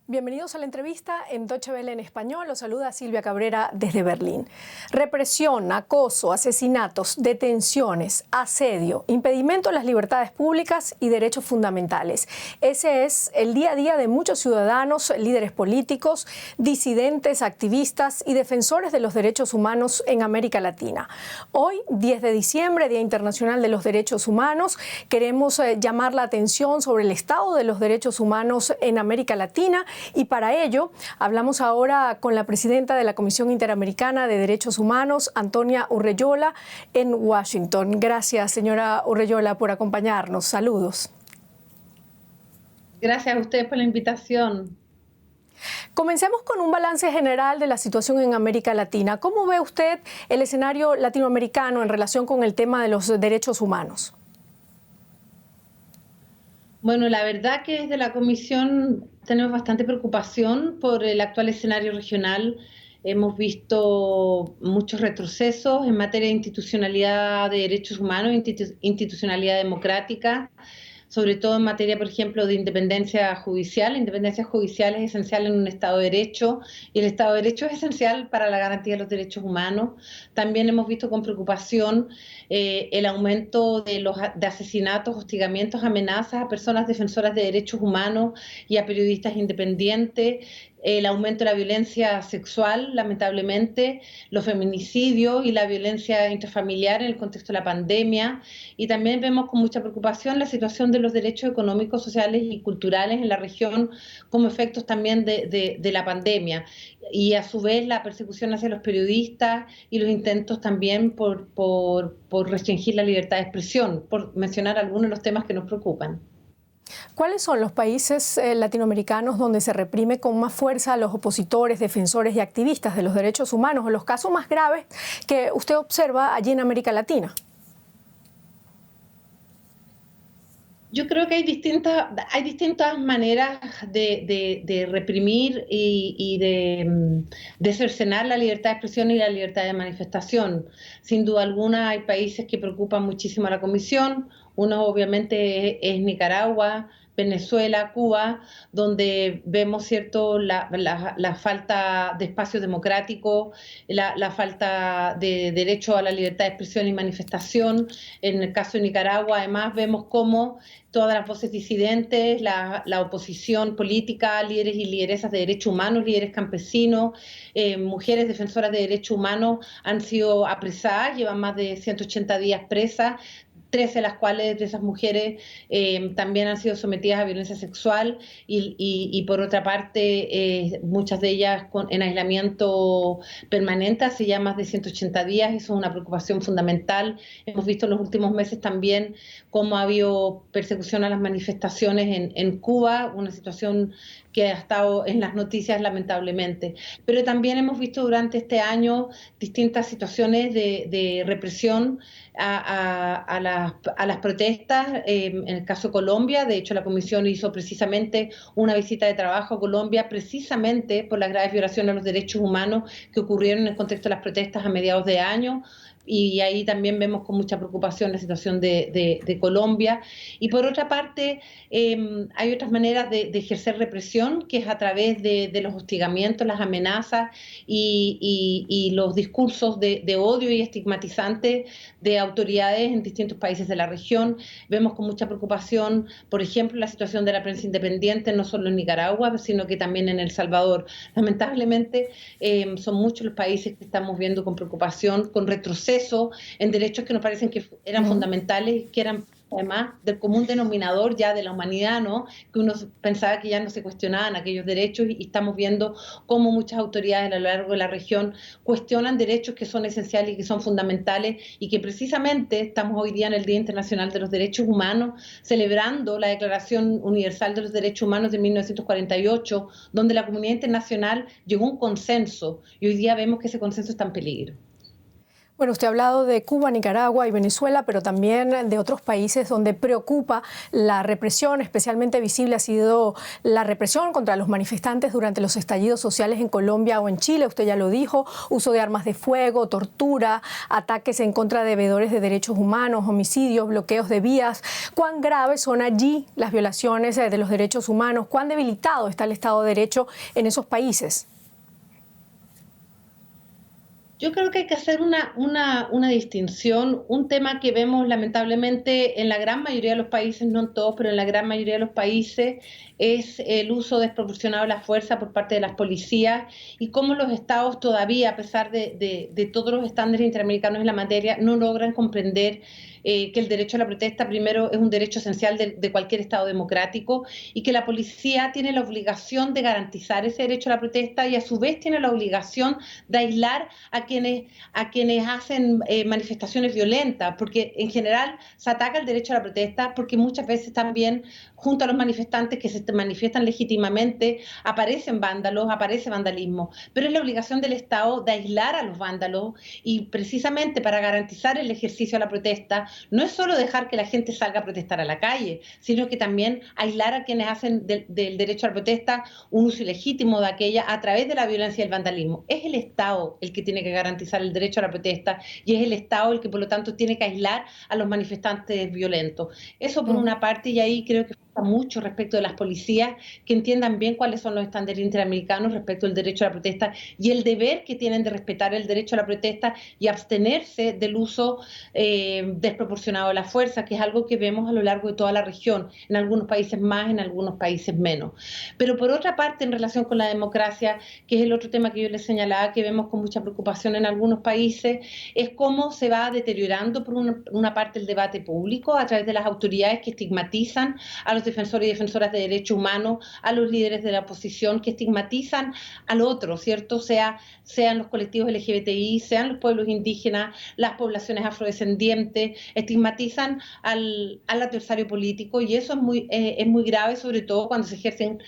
Bienvenidos a la entrevista en Deutsche Welle en español. Los saluda Silvia Cabrera desde Berlín. Represión, acoso, asesinatos, detenciones, asedio, impedimento de las libertades públicas y derechos fundamentales. Ese es el día a día de muchos ciudadanos, líderes políticos, disidentes, activistas y defensores de los derechos humanos en América Latina. Hoy, 10 de diciembre, Día Internacional de los Derechos Humanos, queremos llamar la atención sobre el estado de los derechos humanos en América Latina. Y para ello, hablamos ahora con la presidenta de la Comisión Interamericana de Derechos Humanos, Antonia Urrejola, en Washington. Gracias, señora Urrejola, por acompañarnos. Saludos. Gracias a ustedes por la invitación. Comencemos con un balance general de la situación en América Latina. ¿Cómo ve usted el escenario latinoamericano en relación con el tema de los derechos humanos? Bueno, la verdad que desde la Comisión tenemos bastante preocupación por el actual escenario regional. Hemos visto muchos retrocesos en materia de institucionalidad de derechos humanos, institucionalidad democrática, sobre todo en materia, por ejemplo, de independencia judicial. La independencia judicial es esencial en un Estado de Derecho y el Estado de Derecho es esencial para la garantía de los derechos humanos. También hemos visto con preocupación el aumento de asesinatos, hostigamientos, amenazas a personas defensoras de derechos humanos y a periodistas independientes, el aumento de la violencia sexual, lamentablemente, los feminicidios y la violencia intrafamiliar en el contexto de la pandemia. Y también vemos con mucha preocupación la situación de los derechos económicos, sociales y culturales en la región como efectos también de la pandemia. Y a su vez la persecución hacia los periodistas y los intentos también por restringir la libertad de expresión, por mencionar algunos de los temas que nos preocupan. ¿Cuáles son los países latinoamericanos donde se reprime con más fuerza a los opositores, defensores y activistas de los derechos humanos, o los casos más graves que usted observa allí en América Latina? Yo creo que hay distintas maneras de reprimir y de cercenar la libertad de expresión y la libertad de manifestación. Sin duda alguna hay países que preocupan muchísimo a la Comisión. Uno obviamente es Nicaragua, Venezuela, Cuba, donde vemos cierto la falta de espacio democrático, la falta de derecho a la libertad de expresión y manifestación. En el caso de Nicaragua, además, vemos cómo todas las voces disidentes, la oposición política, líderes y lideresas de derechos humanos, líderes campesinos, mujeres defensoras de derechos humanos han sido apresadas, llevan más de 180 días presas. 13 de las cuales de esas mujeres también han sido sometidas a violencia sexual y por otra parte muchas de ellas en aislamiento permanente hace ya más de 180 días. Eso es una preocupación fundamental. Hemos visto en los últimos meses también cómo ha habido persecución a las manifestaciones en Cuba, una situación que ha estado en las noticias lamentablemente. Pero también hemos visto durante este año distintas situaciones de represión a las protestas, en el caso de Colombia. De hecho, la Comisión hizo precisamente una visita de trabajo a Colombia precisamente por las graves violaciones a los derechos humanos que ocurrieron en el contexto de las protestas a mediados de año. Y ahí también vemos con mucha preocupación la situación de Colombia. Y por otra parte, hay otras maneras de ejercer represión, que es a través de los hostigamientos, las amenazas y los discursos de odio y estigmatizantes de autoridades en distintos países de la región. Vemos con mucha preocupación, por ejemplo, la situación de la prensa independiente, no solo en Nicaragua, sino que también en El Salvador. Lamentablemente, son muchos los países que estamos viendo con preocupación, con retroceso en derechos que nos parecen que eran fundamentales, que eran además del común denominador ya de la humanidad, ¿no? Que uno pensaba que ya no se cuestionaban aquellos derechos y estamos viendo cómo muchas autoridades a lo largo de la región cuestionan derechos que son esenciales y que son fundamentales y que precisamente estamos hoy día en el Día Internacional de los Derechos Humanos celebrando la Declaración Universal de los Derechos Humanos de 1948, donde la comunidad internacional llegó a un consenso y hoy día vemos que ese consenso está en peligro. Bueno, usted ha hablado de Cuba, Nicaragua y Venezuela, pero también de otros países donde preocupa la represión. Especialmente visible ha sido la represión contra los manifestantes durante los estallidos sociales en Colombia o en Chile. Usted ya lo dijo, uso de armas de fuego, tortura, ataques en contra de veedores de derechos humanos, homicidios, bloqueos de vías. ¿Cuán graves son allí las violaciones de los derechos humanos? ¿Cuán debilitado está el Estado de Derecho en esos países? Yo creo que hay que hacer una distinción, un tema que vemos lamentablemente en la gran mayoría de los países, no en todos, pero en la gran mayoría de los países, es el uso desproporcionado de la fuerza por parte de las policías y cómo los estados todavía, a pesar de todos los estándares interamericanos en la materia, no logran comprender que el derecho a la protesta primero es un derecho esencial de cualquier estado democrático y que la policía tiene la obligación de garantizar ese derecho a la protesta y a su vez tiene la obligación de aislar a quienes hacen manifestaciones violentas, porque en general se ataca el derecho a la protesta porque muchas veces también junto a los manifestantes que se manifiestan legítimamente aparecen vándalos, aparece vandalismo, pero es la obligación del Estado de aislar a los vándalos y precisamente para garantizar el ejercicio de la protesta no es solo dejar que la gente salga a protestar a la calle, sino que también aislar a quienes hacen del derecho a la protesta un uso ilegítimo de aquella a través de la violencia y el vandalismo. Es el Estado el que tiene que garantizar el derecho a la protesta y es el Estado el que por lo tanto tiene que aislar a los manifestantes violentos. Eso por una parte, y ahí creo que falta mucho respecto de las policías que entiendan bien cuáles son los estándares interamericanos respecto al derecho a la protesta y el deber que tienen de respetar el derecho a la protesta y abstenerse del uso desproporcionado de la fuerza, que es algo que vemos a lo largo de toda la región, en algunos países más, en algunos países menos. Pero por otra parte, en relación con la democracia, que es el otro tema que yo les señalaba, que vemos con mucha preocupación en algunos países, es cómo se va deteriorando por una parte el debate público a través de las autoridades que estigmatizan a los defensores y defensoras de derechos humanos, a los líderes de la oposición, que estigmatizan al otro, ¿cierto? Sean los colectivos LGBTI, sean los pueblos indígenas, las poblaciones afrodescendientes, estigmatizan al adversario político y eso es muy grave, sobre todo cuando se ejercen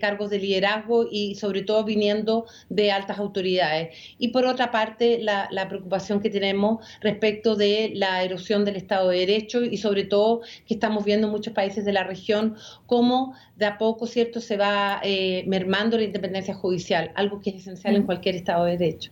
cargos de liderazgo y sobre todo viniendo de altas autoridades. Y por otra parte, la preocupación que tenemos respecto de la erosión del Estado de Derecho y sobre todo que estamos viendo en muchos países de la región cómo de a poco, ¿cierto?, se va mermando la independencia judicial, algo que es esencial en cualquier Estado de Derecho.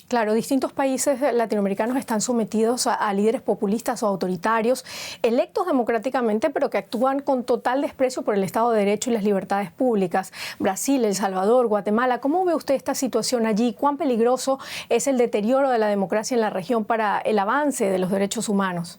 Claro, distintos países latinoamericanos están sometidos a líderes populistas o autoritarios, electos democráticamente, pero que actúan con total desprecio por el Estado de Derecho y las libertades públicas. Brasil, El Salvador, Guatemala, ¿cómo ve usted esta situación allí? ¿Cuán peligroso es el deterioro de la democracia en la región para el avance de los derechos humanos?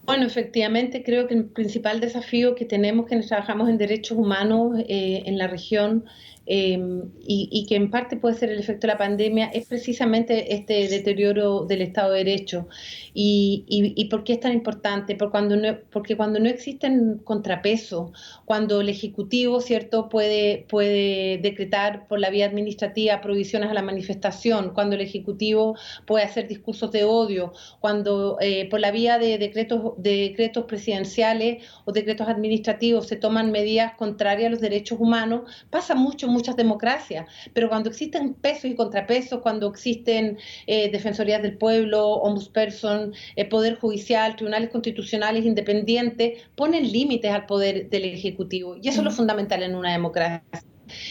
Bueno, efectivamente, creo que el principal desafío que tenemos quienes trabajamos en derechos humanos en la región y que en parte puede ser el efecto de la pandemia es precisamente este deterioro del Estado de Derecho. ¿Y por qué es tan importante? Porque cuando no existen contrapesos, cuando el Ejecutivo, ¿cierto?, puede decretar por la vía administrativa prohibiciones a la manifestación, cuando el Ejecutivo puede hacer discursos de odio, cuando por la vía de decretos presidenciales o decretos administrativos se toman medidas contrarias a los derechos humanos, pasa mucho en muchas democracias, pero cuando existen pesos y contrapesos, cuando existen defensorías del pueblo, ombudsperson, poder judicial, tribunales constitucionales independientes, ponen límites al poder del Ejecutivo y eso es lo fundamental en una democracia.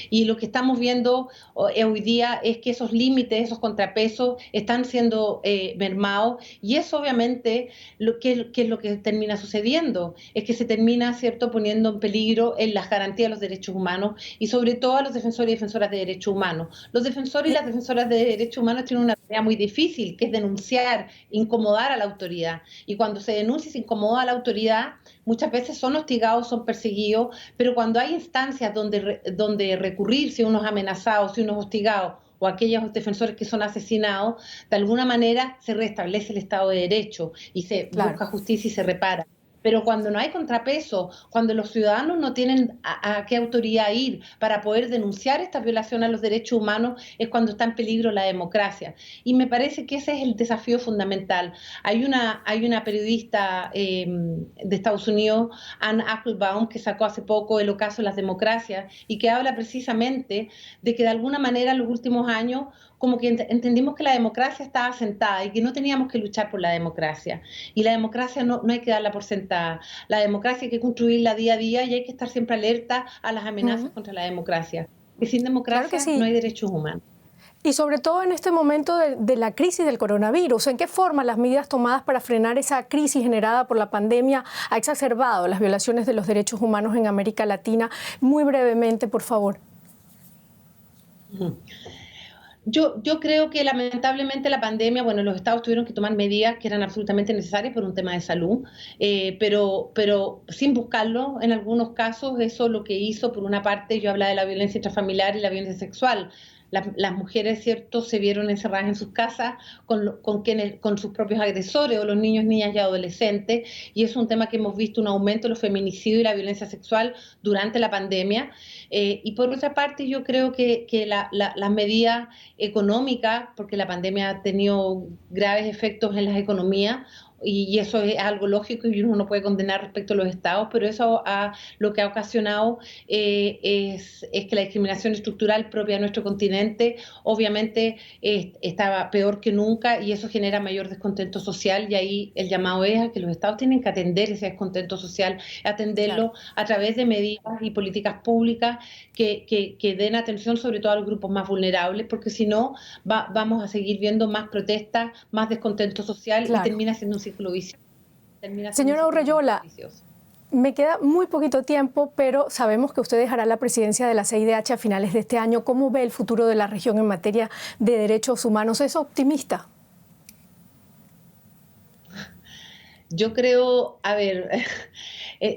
Y lo que estamos viendo hoy día es que esos límites, esos contrapesos están siendo mermados y eso obviamente ¿qué es lo que termina sucediendo? Es que se termina, ¿cierto?, poniendo en peligro en las garantías de los derechos humanos y sobre todo a los defensores y defensoras de derechos humanos. Los defensores y las defensoras de derechos humanos tienen una tarea muy difícil, que es denunciar, incomodar a la autoridad. Y cuando se denuncia y se incomoda a la autoridad, muchas veces son hostigados, son perseguidos, pero cuando hay instancias donde recurrir si uno es amenazado, si uno es hostigado o aquellos defensores que son asesinados, de alguna manera se restablece el Estado de Derecho y se busca justicia y se repara. Pero cuando no hay contrapeso, cuando los ciudadanos no tienen a qué autoridad ir para poder denunciar esta violación a los derechos humanos, es cuando está en peligro la democracia. Y me parece que ese es el desafío fundamental. Hay una periodista de Estados Unidos, Anne Applebaum, que sacó hace poco El ocaso de las democracias y que habla precisamente de que de alguna manera en los últimos años como que entendimos que la democracia estaba sentada y que no teníamos que luchar por la democracia. Y la democracia no hay que darla por sentada. La democracia hay que construirla día a día y hay que estar siempre alerta a las amenazas contra la democracia. Y sin Claro que democracia no sí. hay derechos humanos. Y sobre todo en este momento de la crisis del coronavirus, ¿en qué forma las medidas tomadas para frenar esa crisis generada por la pandemia ha exacerbado las violaciones de los derechos humanos en América Latina? Muy brevemente, por favor. Yo creo que lamentablemente la pandemia, bueno, los estados tuvieron que tomar medidas que eran absolutamente necesarias por un tema de salud, pero sin buscarlo en algunos casos, eso lo que hizo, por una parte, yo hablaba de la violencia intrafamiliar y la violencia sexual. Las mujeres, ¿cierto?, se vieron encerradas en sus casas con sus propios agresores o los niños, niñas y adolescentes, y es un tema que hemos visto un aumento de los feminicidios y la violencia sexual durante la pandemia. Y por otra parte, yo creo que las medidas económicas, porque la pandemia ha tenido graves efectos en las economías, y eso es algo lógico y uno no puede condenar respecto a los estados, pero eso lo que ha ocasionado es que la discriminación estructural propia de nuestro continente obviamente estaba peor que nunca y eso genera mayor descontento social y ahí el llamado es a que los estados tienen que atender ese descontento social, atenderlo a través de medidas y políticas públicas que den atención sobre todo a los grupos más vulnerables, porque si no vamos a seguir viendo más protestas, más descontento social y termina siendo un ciclo vicioso. Señora Urreyola, me queda muy poquito tiempo, pero sabemos que usted dejará la presidencia de la CIDH a finales de este año. ¿Cómo ve el futuro de la región en materia de derechos humanos? ¿Es optimista? Yo creo, a ver,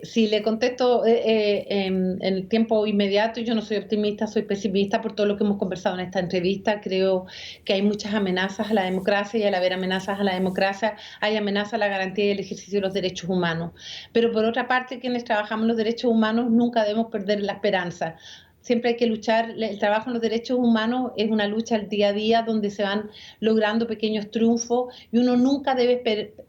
si le contesto en el tiempo inmediato, yo no soy optimista, soy pesimista por todo lo que hemos conversado en esta entrevista. Creo que hay muchas amenazas a la democracia y al haber amenazas a la democracia hay amenazas a la garantía y el ejercicio de los derechos humanos. Pero por otra parte, quienes trabajamos en los derechos humanos nunca debemos perder la esperanza. Siempre hay que luchar, el trabajo en los derechos humanos es una lucha al día a día donde se van logrando pequeños triunfos y uno nunca debe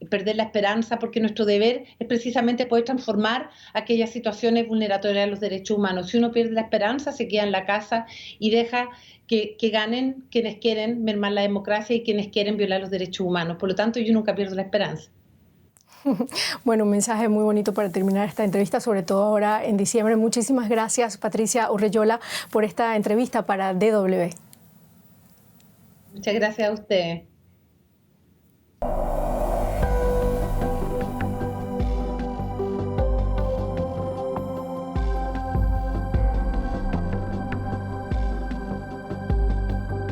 perder la esperanza porque nuestro deber es precisamente poder transformar aquellas situaciones vulneratorias de los derechos humanos. Si uno pierde la esperanza, se queda en la casa y deja que ganen quienes quieren mermar la democracia y quienes quieren violar los derechos humanos. Por lo tanto, yo nunca pierdo la esperanza. Bueno, un mensaje muy bonito para terminar esta entrevista, sobre todo ahora en diciembre. Muchísimas gracias, Patricia Urreyola, por esta entrevista para DW. Muchas gracias a usted.